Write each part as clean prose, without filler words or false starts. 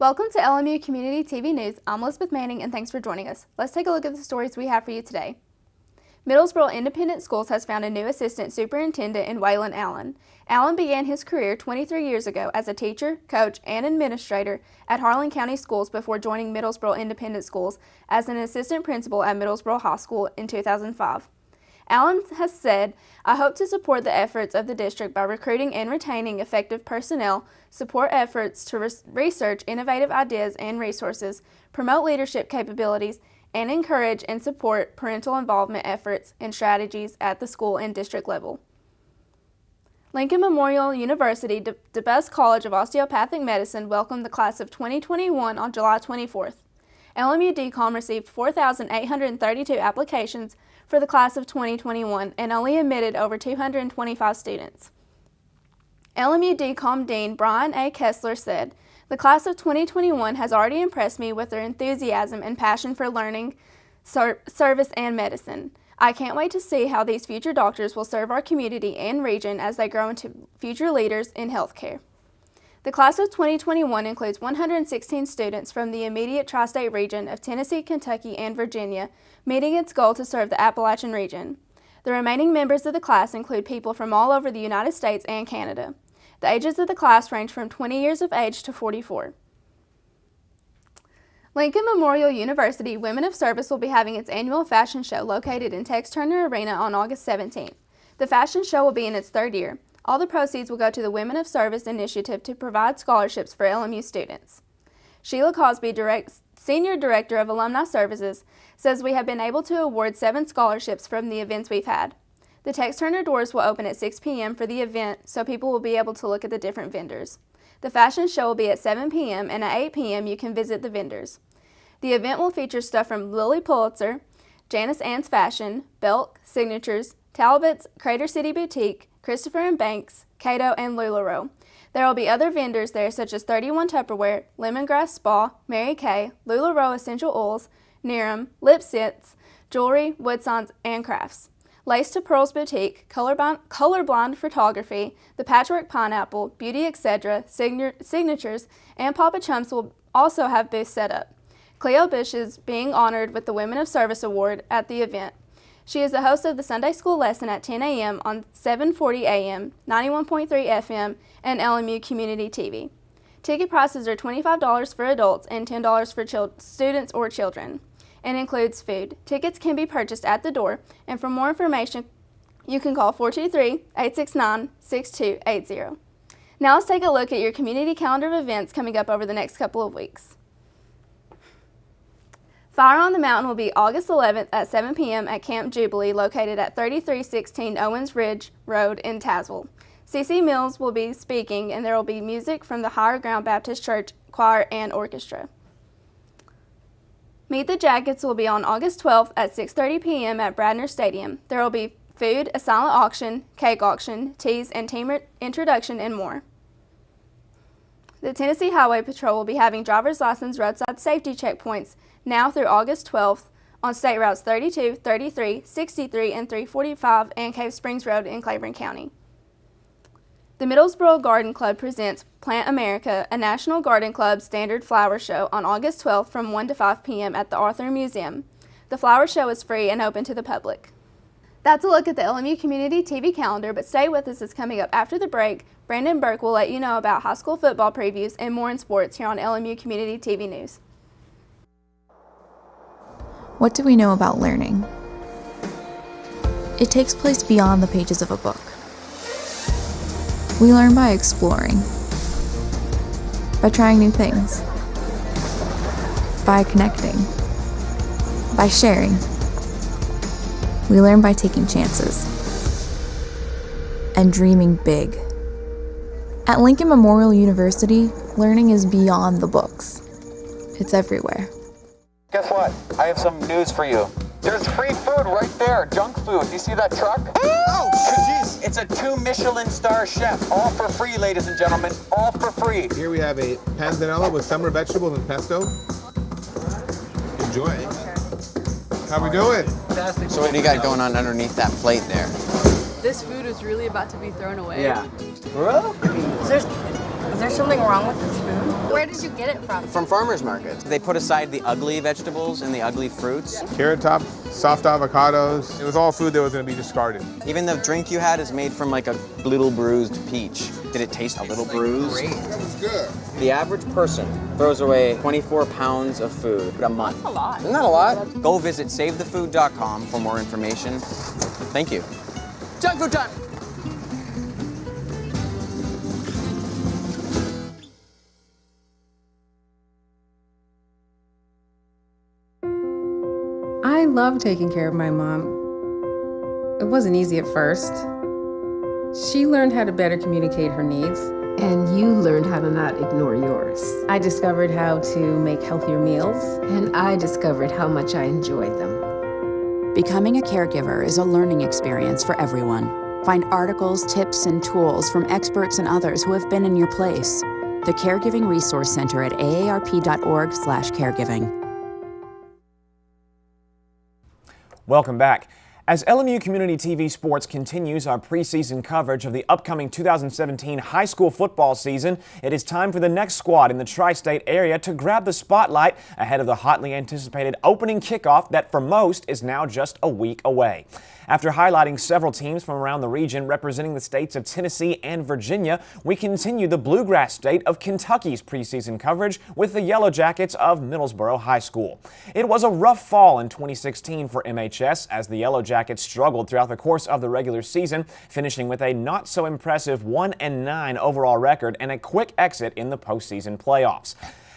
Welcome to LMU Community TV News. I'm Elizabeth Manning, and thanks for joining us. Let's take a look at the stories we have for you today. Middlesboro Independent Schools has found a new assistant superintendent in Waylon Allen. Allen began his career 23 years ago as a teacher, coach, and administrator at Harlan County Schools before joining Middlesboro Independent Schools as an assistant principal at Middlesboro High School in 2005. Allen has said, "I hope to support the efforts of the district by recruiting and retaining effective personnel, support efforts to research innovative ideas and resources, promote leadership capabilities, and encourage and support parental involvement efforts and strategies at the school and district level." Lincoln Memorial University DeBusk College of Osteopathic Medicine welcomed the class of 2021 on July 24th. LMU DCOM received 4,832 applications for the class of 2021 and only admitted over 225 students. LMU DCOM Dean Brian A. Kessler said, "The class of 2021 has already impressed me with their enthusiasm and passion for learning, service, and medicine. I can't wait to see how these future doctors will serve our community and region as they grow into future leaders in healthcare." The class of 2021 includes 116 students from the immediate tri-state region of Tennessee, Kentucky, and Virginia, meeting its goal to serve the Appalachian region. The remaining members of the class include people from all over the United States and Canada. The ages of the class range from 20 years of age to 44. Lincoln Memorial University Women of Service will be having its annual fashion show located in Tex Turner Arena on August 17th. The fashion show will be in its third year. All the proceeds will go to the Women of Service initiative to provide scholarships for LMU students. Sheila Cosby, Senior Director of Alumni Services, says we have been able to award 7 scholarships from the events we've had. The Tex Turner doors will open at 6 p.m. for the event, so people will be able to look at the different vendors. The fashion show will be at 7 p.m. and at 8 p.m. you can visit the vendors. The event will feature stuff from Lily Pulitzer, Janice Ann's Fashion, Belk, Signatures, Talbot's, Crater City Boutique, Christopher and Banks, Cato, and LuLaRoe. There will be other vendors there such as 31 Tupperware, Lemongrass Spa, Mary Kay, LuLaRoe Essential Oils, Niram, Lip Scents, jewelry, wood signs, and crafts. Lace to Pearls Boutique, Colorblind Photography, The Patchwork Pineapple, Beauty Etc., Signatures, and Papa Chumps will also have booths set up. Cleo Bush is being honored with the Women of Service Award at the event. She is the host of the Sunday School Lesson at 10 a.m. on 740 a.m., 91.3 FM, and LMU Community TV. Ticket prices are $25 for adults and $10 for students or children, and includes food. Tickets can be purchased at the door, and for more information, you can call 423-869-6280. Now let's take a look at your community calendar of events coming up over the next couple of weeks. Fire on the Mountain will be August 11th at 7 p.m. at Camp Jubilee, located at 3316 Owens Ridge Road in Tazewell. C.C. Mills will be speaking, and there will be music from the Higher Ground Baptist Church Choir and Orchestra. Meet the Jackets will be on August 12th at 6:30 p.m. at Bradner Stadium. There will be food, a silent auction, cake auction, teas, and team introduction, and more. The Tennessee Highway Patrol will be having driver's license roadside safety checkpoints now through August 12th on State Routes 32, 33, 63, and 345 and Cave Springs Road in Claiborne County. The Middlesboro Garden Club presents Plant America, a National Garden Club standard flower show on August 12th from 1 to 5 p.m. at the Arthur Museum. The flower show is free and open to the public. That's a look at the LMU Community TV calendar, but stay with us as coming up after the break. Brandon Burke will let you know about high school football previews and more in sports here on LMU Community TV News. What do we know about learning? It takes place beyond the pages of a book. We learn by exploring, by trying new things, by connecting, by sharing. We learn by taking chances and dreaming big. At Lincoln Memorial University, learning is beyond the books. It's everywhere. Guess what? I have some news for you. There's free food right there, junk food. Do you see that truck? Oh, jeez. It's a 2 Michelin star chef. All for free, ladies and gentlemen. All for free. Here we have a panzanella with summer vegetables and pesto. Enjoy. How we doing? Fantastic. So what do you got going on underneath that plate there? This food is really about to be thrown away. Yeah. Bro? Is there something wrong with this food? Where did you get it from? From farmers markets. They put aside the ugly vegetables and the ugly fruits. Carrot top, soft avocados. It was all food that was going to be discarded. Even the drink you had is made from like a little bruised peach. Did it taste a little bruised? Great. That was good. The average person throws away 24 pounds of food a month. That's a lot. Isn't that a lot? Go visit savethefood.com for more information. Thank you. Junk food time! I love taking care of my mom. It wasn't easy at first. She learned how to better communicate her needs. And you learned how to not ignore yours. I discovered how to make healthier meals. And I discovered how much I enjoyed them. Becoming a caregiver is a learning experience for everyone. Find articles, tips, and tools from experts and others who have been in your place. The Caregiving Resource Center at aarp.org/caregiving. Welcome back. As LMU Community TV Sports continues our preseason coverage of the upcoming 2017 high school football season, it is time for the next squad in the tri-state area to grab the spotlight ahead of the hotly anticipated opening kickoff that for most is now just a week away. After highlighting several teams from around the region representing the states of Tennessee and Virginia, we continue the bluegrass state of Kentucky's preseason coverage with the Yellow Jackets of Middlesboro High School. It was a rough fall in 2016 for MHS as the Yellow Jackets struggled throughout the course of the regular season, finishing with a not-so-impressive 1-9 overall record and a quick exit in the postseason playoffs.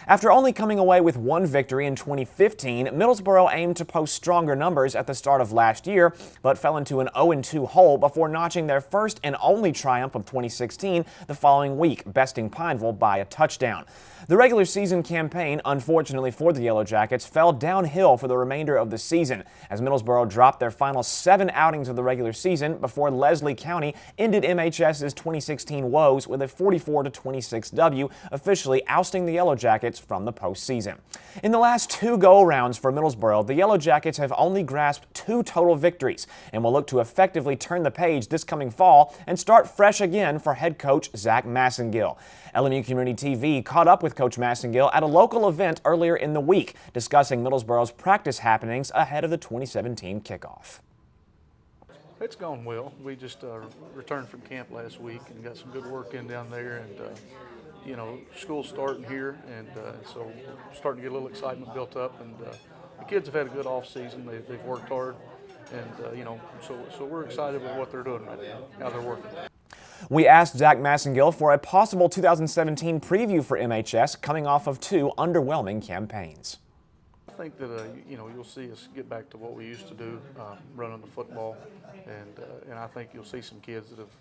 After only coming away with one victory in 2015, Middlesboro aimed to post stronger numbers at the start of last year, but fell into an 0-2 hole before notching their first and only triumph of 2016 the following week, besting Pineville by a touchdown. The regular season campaign, unfortunately for the Yellow Jackets, fell downhill for the remainder of the season, as Middlesboro dropped their final 7 outings of the regular season before Leslie County ended MHS's 2016 woes with a 44-26 W, officially ousting the Yellow Jackets from the postseason. In the last 2 go-arounds for Middlesboro, the Yellow Jackets have only grasped 2 total victories and will look to effectively turn the page this coming fall and start fresh again for head coach Zach Massengill. LMU Community TV caught up with Coach Massengill at a local event earlier in the week, discussing Middlesboro's practice happenings ahead of the 2017 kickoff. It's gone well. We just returned from camp last week and got some good work in down there, and you know, school's starting here, and so starting to get a little excitement built up, and the kids have had a good off season. They've worked hard, and you know, so we're excited with what they're doing right now, how they're working. We asked Zach Massengill for a possible 2017 preview for MHS coming off of 2 underwhelming campaigns. I think that you know, you'll see us get back to what we used to do, running the football, and I think you'll see some kids that have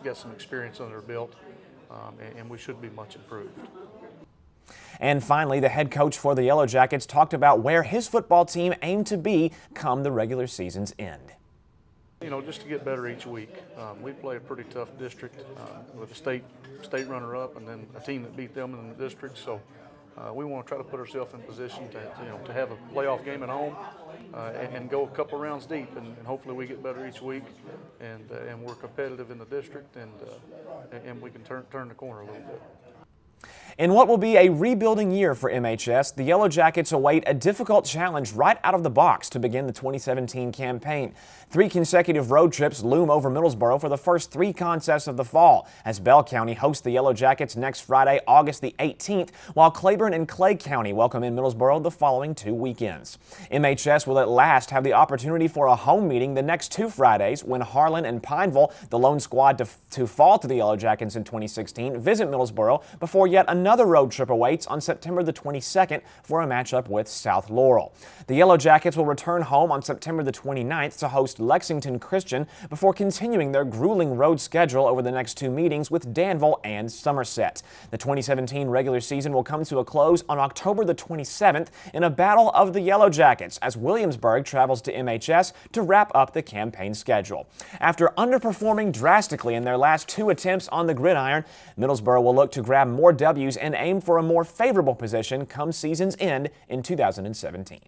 got some experience under their belt, and we should be much improved. And finally, the head coach for the Yellow Jackets talked about where his football team aimed to be come the regular season's end. You know, just to get better each week. We play a pretty tough district with a state runner-up and then a team that beat them in the district. So we want to try to put ourselves in position to to have a playoff game at home and go a couple rounds deep. And hopefully we get better each week and we're competitive in the district and we can turn the corner a little bit. In what will be a rebuilding year for MHS, the Yellow Jackets await a difficult challenge right out of the box to begin the 2017 campaign. 3 consecutive road trips loom over Middlesboro for the first 3 contests of the fall, as Bell County hosts the Yellow Jackets next Friday, August the 18th, while Claiborne and Clay County welcome in Middlesboro the following 2 weekends. MHS will at last have the opportunity for a home meeting the next 2 Fridays when Harlan and Pineville, the lone squad to fall to the Yellow Jackets in 2016, visit Middlesboro before yet another road trip awaits on September the 22nd for a matchup with South Laurel. The Yellow Jackets will return home on September the 29th to host Lexington Christian before continuing their grueling road schedule over the next 2 meetings with Danville and Somerset. The 2017 regular season will come to a close on October the 27th in a battle of the Yellow Jackets as Williamsburg travels to MHS to wrap up the campaign schedule. After underperforming drastically in their last 2 attempts on the gridiron, Middlesboro will look to grab more W's and aim for a more favorable position come season's end in 2017.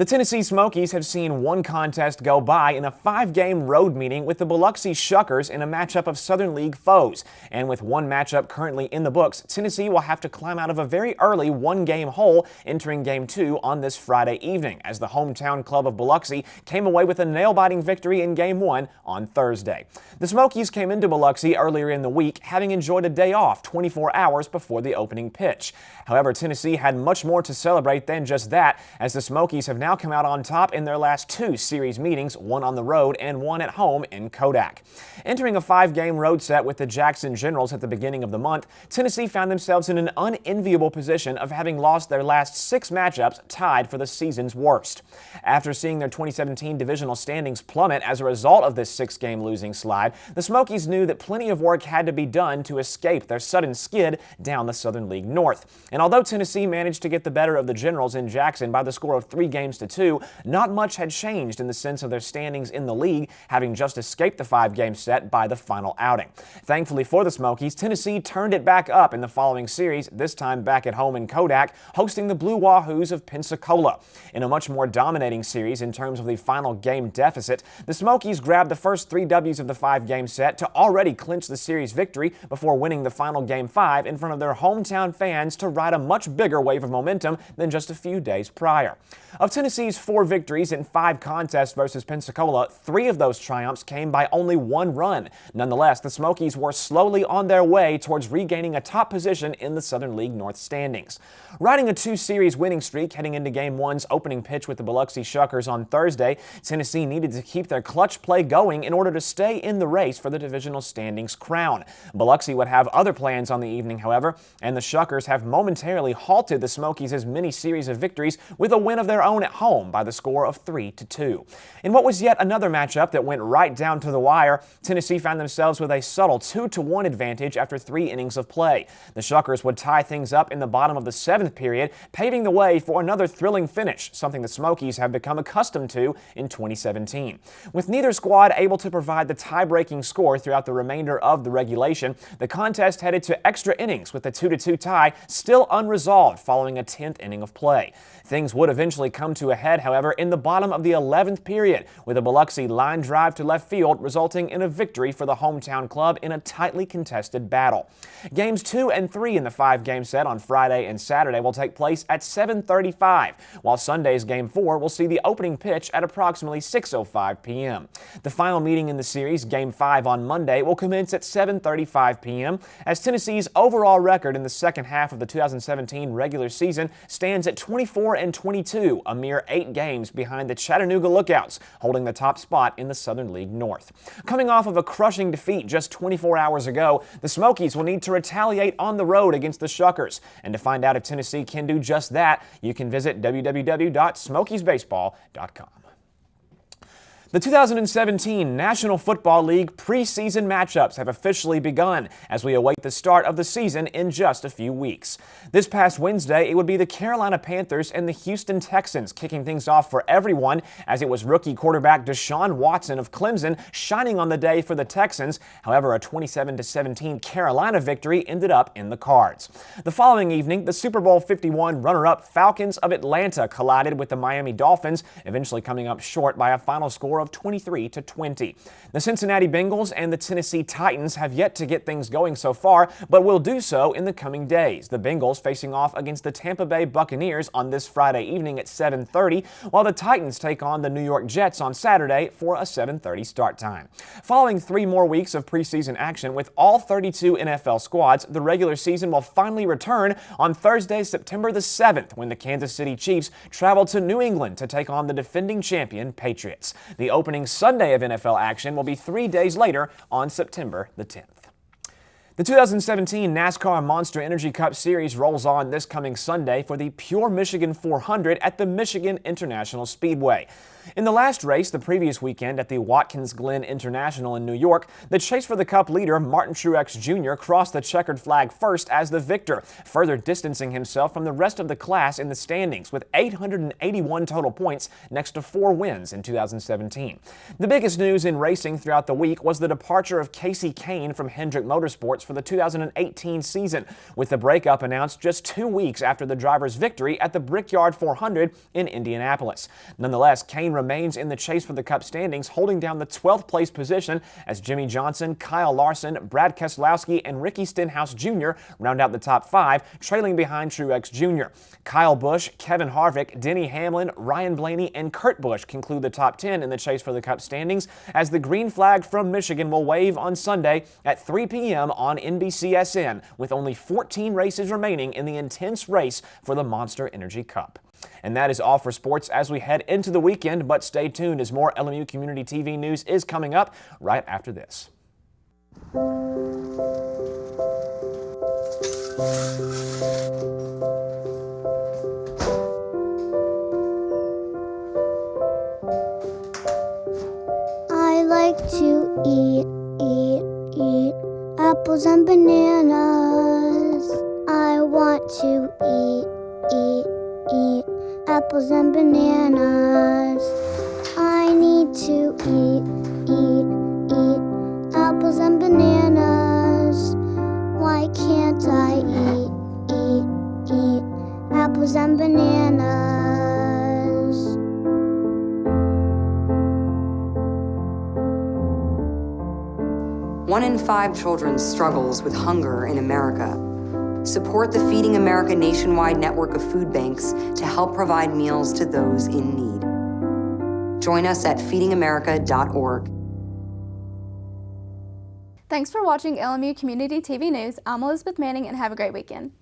The Tennessee Smokies have seen one contest go by in a 5-game road meeting with the Biloxi Shuckers in a matchup of Southern League foes. And with one matchup currently in the books, Tennessee will have to climb out of a very early 1-game hole entering Game 2 on this Friday evening, as the hometown club of Biloxi came away with a nail-biting victory in Game 1 on Thursday. The Smokies came into Biloxi earlier in the week, having enjoyed a day off 24 hours before the opening pitch. However, Tennessee had much more to celebrate than just that, as the Smokies have now come out on top in their last 2 series meetings, one on the road and one at home in Kodak. Entering a 5-game road set with the Jackson Generals at the beginning of the month, Tennessee found themselves in an unenviable position of having lost their last 6 matchups, tied for the season's worst. After seeing their 2017 divisional standings plummet as a result of this 6-game losing slide, the Smokies knew that plenty of work had to be done to escape their sudden skid down the Southern League North. And although Tennessee managed to get the better of the Generals in Jackson by the score of 3-2, not much had changed in the sense of their standings in the league, having just escaped the 5-game set by the final outing. Thankfully for the Smokies, Tennessee turned it back up in the following series, this time back at home in Kodak, hosting the Blue Wahoos of Pensacola. In a much more dominating series in terms of the final game deficit, the Smokies grabbed the first 3 W's of the 5-game set to already clinch the series victory before winning the final Game 5 in front of their hometown fans to ride a much bigger wave of momentum than just a few days prior. Of Tennessee's 4 victories in 5 contests versus Pensacola, 3 of those triumphs came by only 1 run. Nonetheless, the Smokies were slowly on their way towards regaining a top position in the Southern League North standings. Riding a 2-series winning streak heading into Game 1's opening pitch with the Biloxi Shuckers on Thursday, Tennessee needed to keep their clutch play going in order to stay in the race for the divisional standings crown. Biloxi would have other plans on the evening, however, and the Shuckers have momentarily halted the Smokies' mini-series of victories with a win of their own at home by the score of 3-2. In what was yet another matchup that went right down to the wire, Tennessee found themselves with a subtle 2-1 advantage after 3 innings of play. The Shuckers would tie things up in the bottom of the 7th period, paving the way for another thrilling finish, something the Smokies have become accustomed to in 2017. With neither squad able to provide the tie-breaking score throughout the remainder of the regulation, the contest headed to extra innings with the 2-2 tie still unresolved following a 10th inning of play. Things would eventually come to a head, however, in the bottom of the 11th period, with a Biloxi line drive to left field resulting in a victory for the hometown club in a tightly contested battle. Games 2 and 3 in the 5-game set on Friday and Saturday will take place at 7:35, while Sunday's Game 4 will see the opening pitch at approximately 6:05 p.m. The final meeting in the series, Game 5 on Monday, will commence at 7:35 p.m. as Tennessee's overall record in the second half of the 2017 regular season stands at 24-22, a mere 8 games behind the Chattanooga Lookouts, holding the top spot in the Southern League North. Coming off of a crushing defeat just 24 hours ago, the Smokies will need to retaliate on the road against the Shuckers. And to find out if Tennessee can do just that, you can visit www.smokiesbaseball.com. The 2017 National Football League preseason matchups have officially begun as we await the start of the season in just a few weeks. This past Wednesday, it would be the Carolina Panthers and the Houston Texans kicking things off for everyone, as it was rookie quarterback Deshaun Watson of Clemson shining on the day for the Texans. However, a 27-17 Carolina victory ended up in the cards. The following evening, the Super Bowl 51 runner-up Falcons of Atlanta collided with the Miami Dolphins, eventually coming up short by a final score of 23-20. The Cincinnati Bengals and the Tennessee Titans have yet to get things going so far, but will do so in the coming days. The Bengals facing off against the Tampa Bay Buccaneers on this Friday evening at 7:30, while the Titans take on the New York Jets on Saturday for a 7:30 start time. Following 3 more weeks of preseason action with all 32 NFL squads, the regular season will finally return on Thursday, September the 7th, when the Kansas City Chiefs travel to New England to take on the defending champion Patriots. The opening Sunday of NFL action will be 3 days later on September the 10th. The 2017 NASCAR Monster Energy Cup Series rolls on this coming Sunday for the Pure Michigan 400 at the Michigan International Speedway. In the last race the previous weekend at the Watkins Glen International in New York, the Chase for the Cup leader Martin Truex Jr. crossed the checkered flag first as the victor, further distancing himself from the rest of the class in the standings with 881 total points next to 4 wins in 2017. The biggest news in racing throughout the week was the departure of Casey Kane from Hendrick Motorsports for the 2018 season, with the breakup announced just 2 weeks after the driver's victory at the Brickyard 400 in Indianapolis. Nonetheless, Kane remains in the Chase for the Cup standings, holding down the 12th place position as Jimmy Johnson, Kyle Larson, Brad Keselowski, and Ricky Stenhouse Jr. round out the top 5, trailing behind Truex Jr. Kyle Busch, Kevin Harvick, Denny Hamlin, Ryan Blaney, and Kurt Busch conclude the top 10 in the Chase for the Cup standings as the green flag from Michigan will wave on Sunday at 3 p.m. on NBCSN, with only 14 races remaining in the intense race for the Monster Energy Cup. And that is all for sports as we head into the weekend, but stay tuned as more LMU Community TV news is coming up right after this. I like to eat apples and bananas. I want to eat apples and bananas. I need to eat apples and bananas. Why can't I eat apples and bananas? One in 5 children struggles with hunger in America. Support the Feeding America nationwide network of food banks to help provide meals to those in need. Join us at feedingamerica.org. Thanks for watching LMU Community TV News. I'm Elizabeth Manning, and have a great weekend.